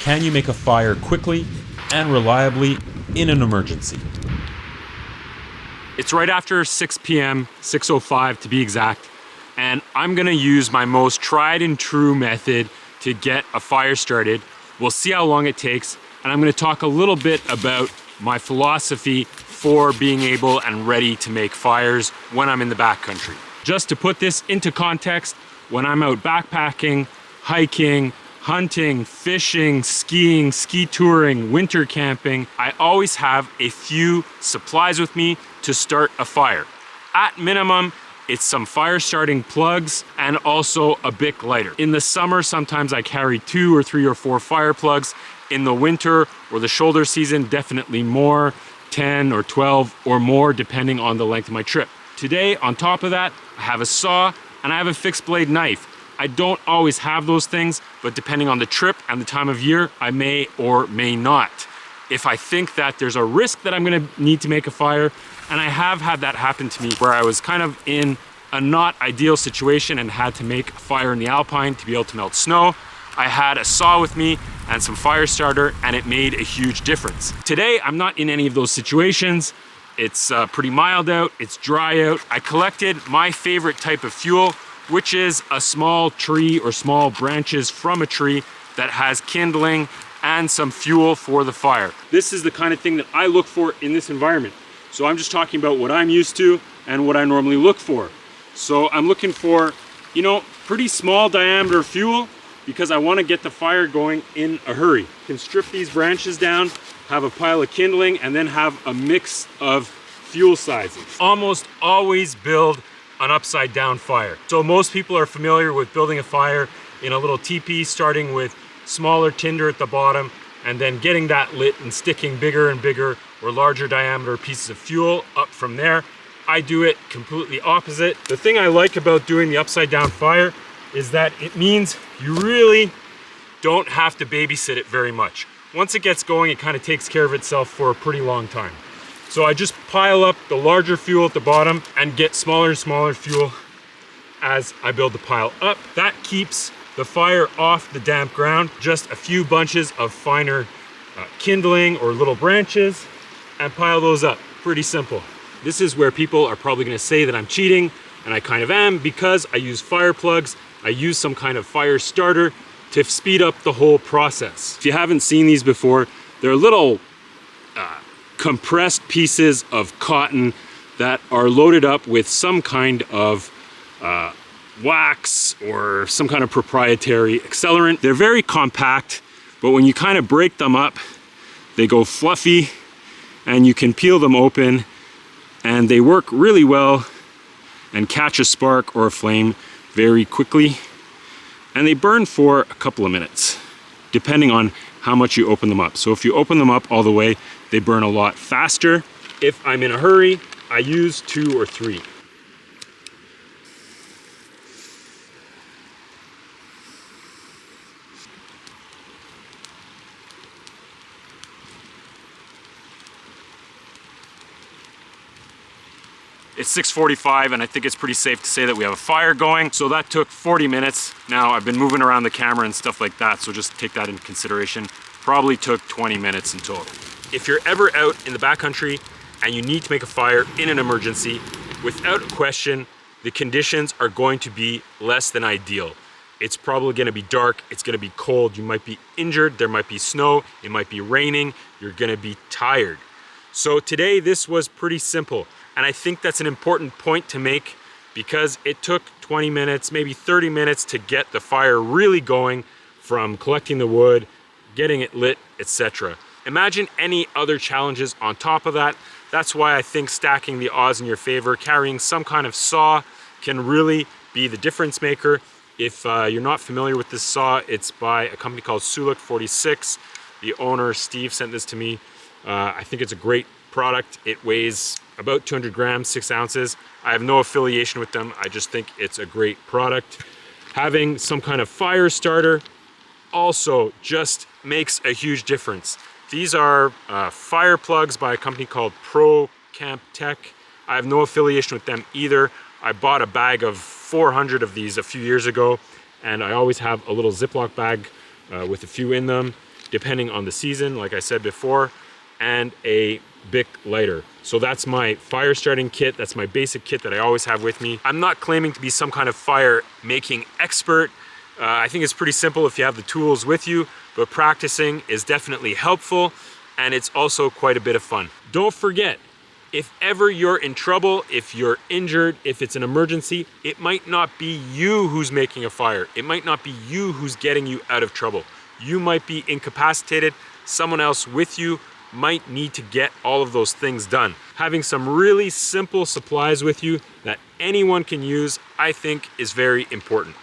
Can you make a fire quickly and reliably in an emergency? It's right after 6 p.m., 6:05 to be exact, and I'm gonna use my most tried and true method to get a fire started. We'll see how long it takes, and I'm gonna talk a little bit about my philosophy for being able and ready to make fires when I'm in the backcountry. Just to put this into context, when I'm out backpacking, hiking, hunting, fishing, skiing, ski touring, winter camping, I always have a few supplies with me to start a fire. At minimum, it's some fire starting plugs and also a Bic lighter. In the summer, sometimes I carry 2 or 3 or 4 fire plugs. In the winter or the shoulder season, definitely more, 10 or 12 or more, depending on the length of my trip. Today, on top of that, I have a saw and I have a fixed blade knife. I don't always have those things, but depending on the trip and the time of year, I may or may not. If I think that there's a risk that I'm gonna need to make a fire, and I have had that happen to me where I was kind of in a not ideal situation and had to make a fire in the Alpine to be able to melt snow, I had a saw with me and some fire starter, and it made a huge difference. Today, I'm not in any of those situations. It's pretty mild out, it's dry out. I collected my favorite type of fuel, which is a small tree or small branches from a tree that has kindling and some fuel for the fire. This is the kind of thing that I look for in this environment. So I'm just talking about what I'm used to and what I normally look for. So I'm looking for, pretty small diameter fuel because I want to get the fire going in a hurry. You can strip these branches down, have a pile of kindling, and then have a mix of fuel sizes. Almost always build an upside down fire. So most people are familiar with building a fire in a little teepee, starting with smaller tinder at the bottom and then getting that lit and sticking bigger and bigger or larger diameter pieces of fuel up from there. I do it completely opposite. The thing I like about doing the upside down fire is that it means you really don't have to babysit it very much. Once it gets going, it kind of takes care of itself for a pretty long time. So I just pile up the larger fuel at the bottom and get smaller and smaller fuel as I build the pile up. That keeps the fire off the damp ground. Just a few bunches of finer kindling or little branches and pile those up. Pretty simple. This is where people are probably gonna say that I'm cheating, and I kind of am, because I use fire plugs. I use some kind of fire starter to speed up the whole process. If you haven't seen these before, they're little compressed pieces of cotton that are loaded up with some kind of wax or some kind of proprietary accelerant. They're very compact, but when you kind of break them up, they go fluffy and you can peel them open, and they work really well and catch a spark or a flame very quickly. And they burn for a couple of minutes, depending on how much you open them up. So if you open them up all the way, they burn a lot faster. If I'm in a hurry, I use 2 or 3. It's 6:45, and I think it's pretty safe to say that we have a fire going. So that took 40 minutes. Now I've been moving around the camera and stuff like that, so just take that into consideration. Probably took 20 minutes in total. If you're ever out in the backcountry and you need to make a fire in an emergency, without question, the conditions are going to be less than ideal. It's probably gonna be dark, it's gonna be cold, you might be injured, there might be snow, it might be raining, you're gonna be tired. So today, this was pretty simple. And I think that's an important point to make, because it took 20 minutes, maybe 30 minutes to get the fire really going, from collecting the wood, getting it lit, etc. Imagine any other challenges on top of that. That's why I think stacking the odds in your favor, carrying some kind of saw, can really be the difference maker. If you're not familiar with this saw, it's by a company called Suluk 46. The owner, Steve, sent this to me. I think it's a great product. It weighs about 200 grams, 6 ounces. I have no affiliation with them. I just think it's a great product. Having some kind of fire starter also just makes a huge difference. These are fire plugs by a company called Pro Camp Tech. I have no affiliation with them either. I bought a bag of 400 of these a few years ago, and I always have a little Ziploc bag with a few in them. depending on the season, like I said before, and a Bic lighter. So that's my fire starting kit. That's my basic kit that I always have with me. I'm not claiming to be some kind of fire making expert. I think it's pretty simple if you have the tools with you, but practicing is definitely helpful, and it's also quite a bit of fun. Don't forget, if ever you're in trouble, if you're injured, if it's an emergency, it might not be you who's making a fire. It might not be you who's getting you out of trouble. You might be incapacitated. Someone else with you might need to get all of those things done. Having some really simple supplies with you that anyone can use, I think, is very important.